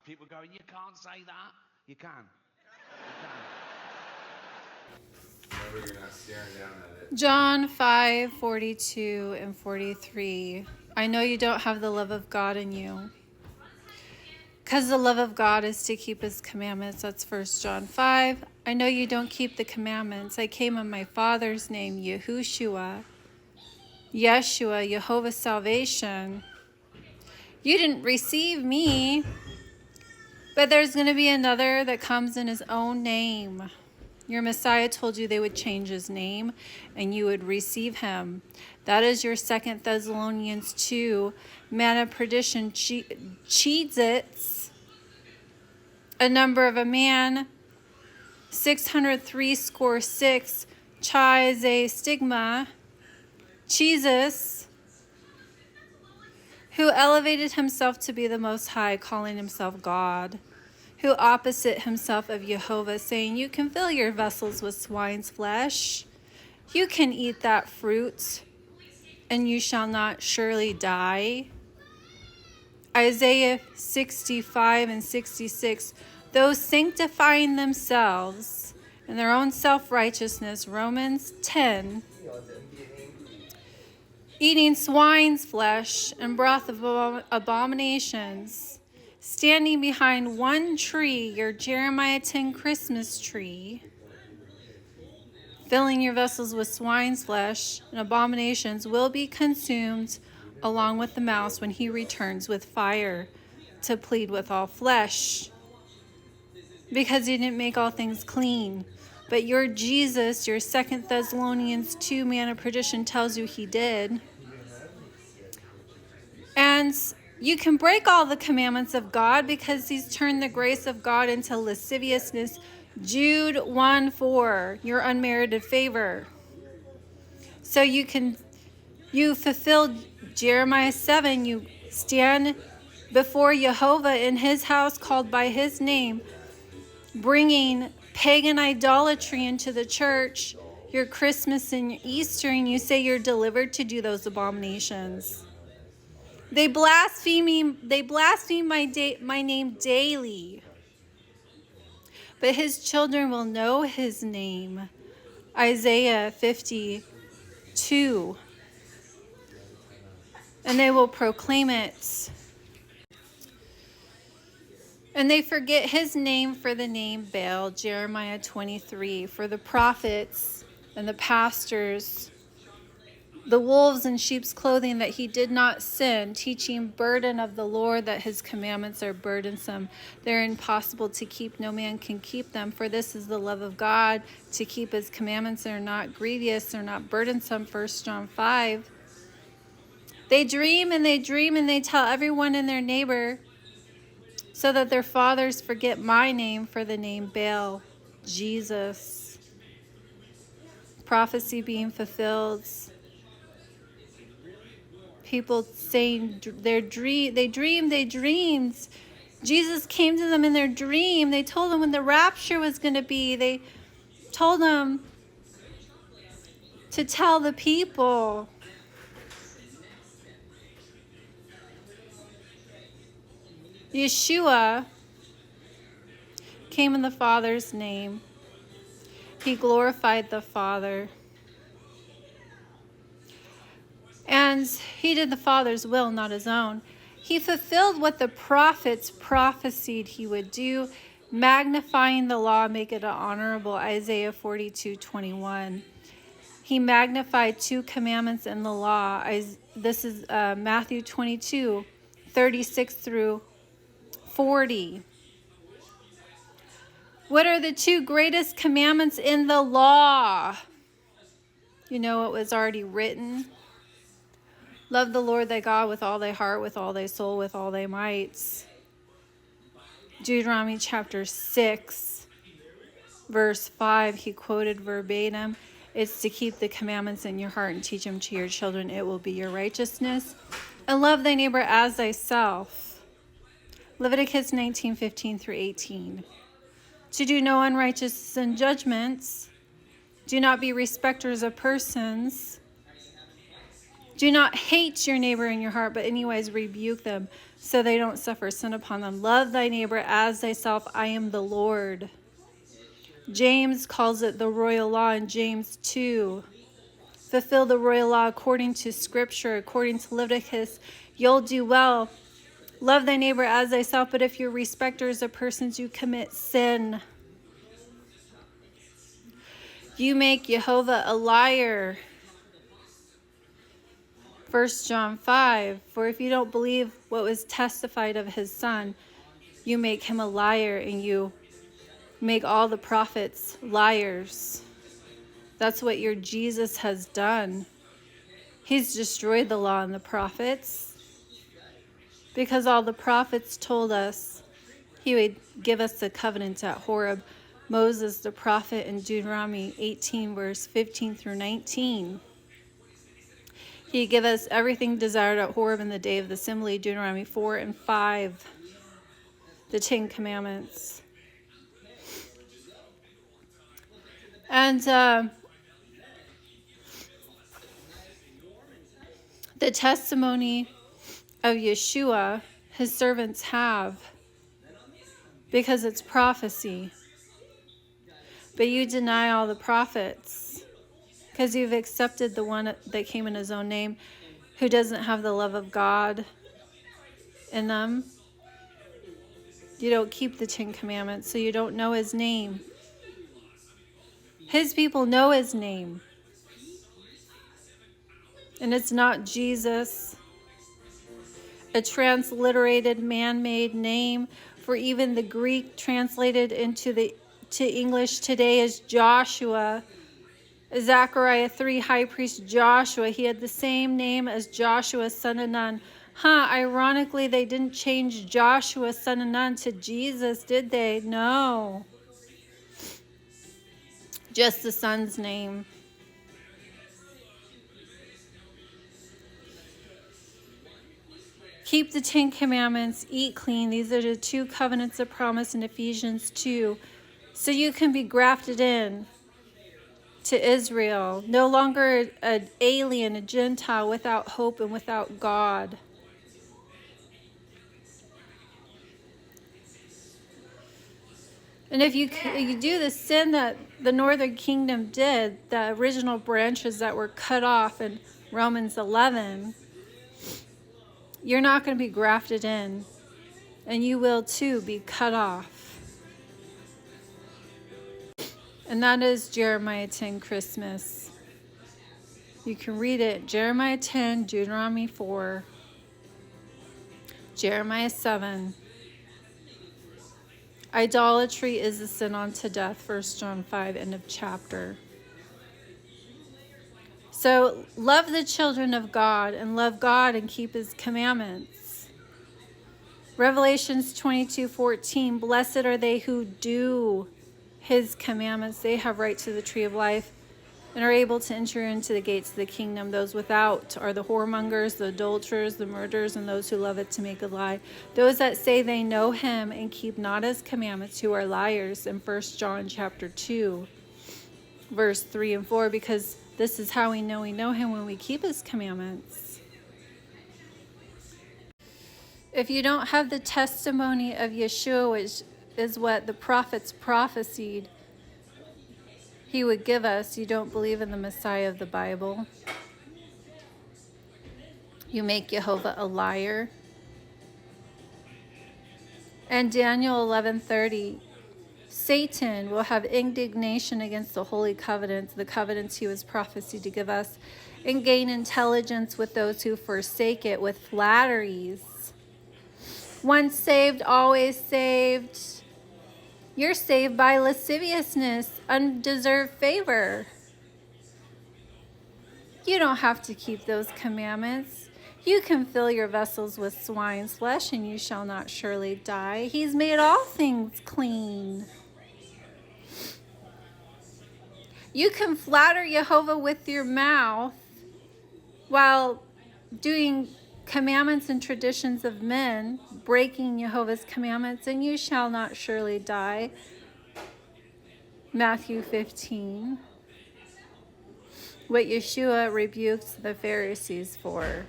People go, you can't say that. You can. Remember, you're not staring down at it. John 5:42 and 43. I know you don't have the love of God in you. Because the love of God is to keep his commandments. That's 1 John 5. I know you don't keep the commandments. I came in my Father's name, Yeshua, Jehovah's salvation. You didn't receive me, but there's going to be another that comes in his own name. Your Messiah told you they would change his name and you would receive him. That is your 2 Thessalonians 2, manna perdition, Cheez-Its, a number of a man, 603 score 6, chai ze stigma, Jesus, who elevated himself to be the Most High, calling himself God, who opposite himself of Jehovah, saying, you can fill your vessels with swine's flesh. You can eat that fruit, and you shall not surely die. Isaiah 65 and 66, those sanctifying themselves in their own self-righteousness. Romans 10, eating swine's flesh and broth of abominations, standing behind one tree, your Jeremiah 10 Christmas tree, filling your vessels with swine's flesh and abominations, will be consumed along with the mouse when he returns with fire to plead with all flesh, because he didn't make all things clean. But your Jesus, your 2 Thessalonians 2 man of perdition tells you he did. And you can break all the commandments of God because he's turned the grace of God into lasciviousness. Jude 1:4, your unmerited favor. So you fulfilled Jeremiah 7, you stand before Jehovah in his house called by his name, bringing pagan idolatry into the church, your Christmas and your Easter, and you say you're delivered to do those abominations. They blaspheme my name daily, but his children will know his name. Isaiah 52. And they will proclaim it. And they forget his name for the name Baal, Jeremiah 23, for the prophets and the pastors, the wolves in sheep's clothing, that he did not sin, teaching burden of the Lord, that his commandments are burdensome. They're impossible to keep. No man can keep them. For this is the love of God, to keep his commandments. They're not grievous. They're not burdensome. 1 John 5. They dream and they dream and they tell everyone and their neighbor, so that their fathers forget my name for the name Baal, Jesus. Prophecy being fulfilled. People saying they dreamed. Jesus came to them in their dream. They told them when the rapture was going to be. They told them to tell the people. Yeshua came in the Father's name. He glorified the Father. And he did the Father's will, not his own. He fulfilled what the prophets prophesied he would do, magnifying the law, make it honorable, Isaiah 42:21. He magnified 2 commandments in the law. This is Matthew 22:36 through 40. What are the 2 greatest commandments in the law? You know, it was already written. Love the Lord thy God with all thy heart, with all thy soul, with all thy might. Deuteronomy chapter 6, verse 5, he quoted verbatim. It's to keep the commandments in your heart and teach them to your children. It will be your righteousness. And love thy neighbor as thyself. Leviticus 19:15 through 18. To do no unrighteous in judgments. Do not be respecters of persons. Do not hate your neighbor in your heart, but anyways rebuke them. so they don't suffer sin upon them. Love thy neighbor as thyself. I am the Lord. James calls it the royal law in James 2. Fulfill the royal law according to Scripture, according to Leviticus. You'll do well. Love thy neighbor as thyself, but if you're respecters of persons, you commit sin. You make Jehovah a liar. 1 John 5, for if you don't believe what was testified of his Son, you make him a liar, and you make all the prophets liars. That's what your Jesus has done. He's destroyed the law and the prophets, because all the prophets told us he would give us the covenant at Horeb. Moses, the prophet, in Deuteronomy 18, verse 15 through 19. He gave us everything desired at Horeb in the day of the assembly, Deuteronomy 4 and 5, the 10 Commandments. And the testimony of Yeshua, his servants have, because it's prophecy. But you deny all the prophets, because you've accepted the one that came in his own name, who doesn't have the love of God in them. You don't keep the 10 Commandments, so you don't know his name. His people know his name. And it's not Jesus, a transliterated man-made name, for even the Greek translated to English today is Joshua. Zechariah 3, high priest Joshua. He had the same name as Joshua, son of Nun. Ironically, they didn't change Joshua, son of Nun to Jesus, did they? No. Just the son's name. Keep the 10 Commandments, eat clean. These are the 2 covenants of promise in Ephesians 2. So you can be grafted in to Israel. No longer an alien, a Gentile, without hope and without God. And if you do the sin that the northern kingdom did, the original branches that were cut off in Romans 11, you're not going to be grafted in, and you will too be cut off. And that is Jeremiah 10 Christmas. You can read it, Jeremiah 10, Deuteronomy 4, Jeremiah 7. Idolatry is a sin unto death, 1 John 5, end of chapter. So love the children of God and love God and keep his commandments. Revelations 22:14, blessed are they who do his commandments. They have right to the tree of life and are able to enter into the gates of the kingdom. Those without are the whoremongers, the adulterers, the murderers, and those who love it to make a lie. Those that say they know him and keep not his commandments, who are liars, in 1 John chapter 2, verse 3 and 4, because this is how we know him, when we keep his commandments. If you don't have the testimony of Yeshua, which is what the prophets prophesied he would give us, you don't believe in the Messiah of the Bible. You make Jehovah a liar. And Daniel 11:30, Satan will have indignation against the holy covenants, the covenants he was prophesied to give us, and gain intelligence with those who forsake it with flatteries. Once saved, always saved. You're saved by lasciviousness, undeserved favor. You don't have to keep those commandments. You can fill your vessels with swine's flesh, and you shall not surely die. He's made all things clean. You can flatter Jehovah with your mouth while doing commandments and traditions of men, breaking Jehovah's commandments, and you shall not surely die. Matthew 15. What Yeshua rebuked the Pharisees for.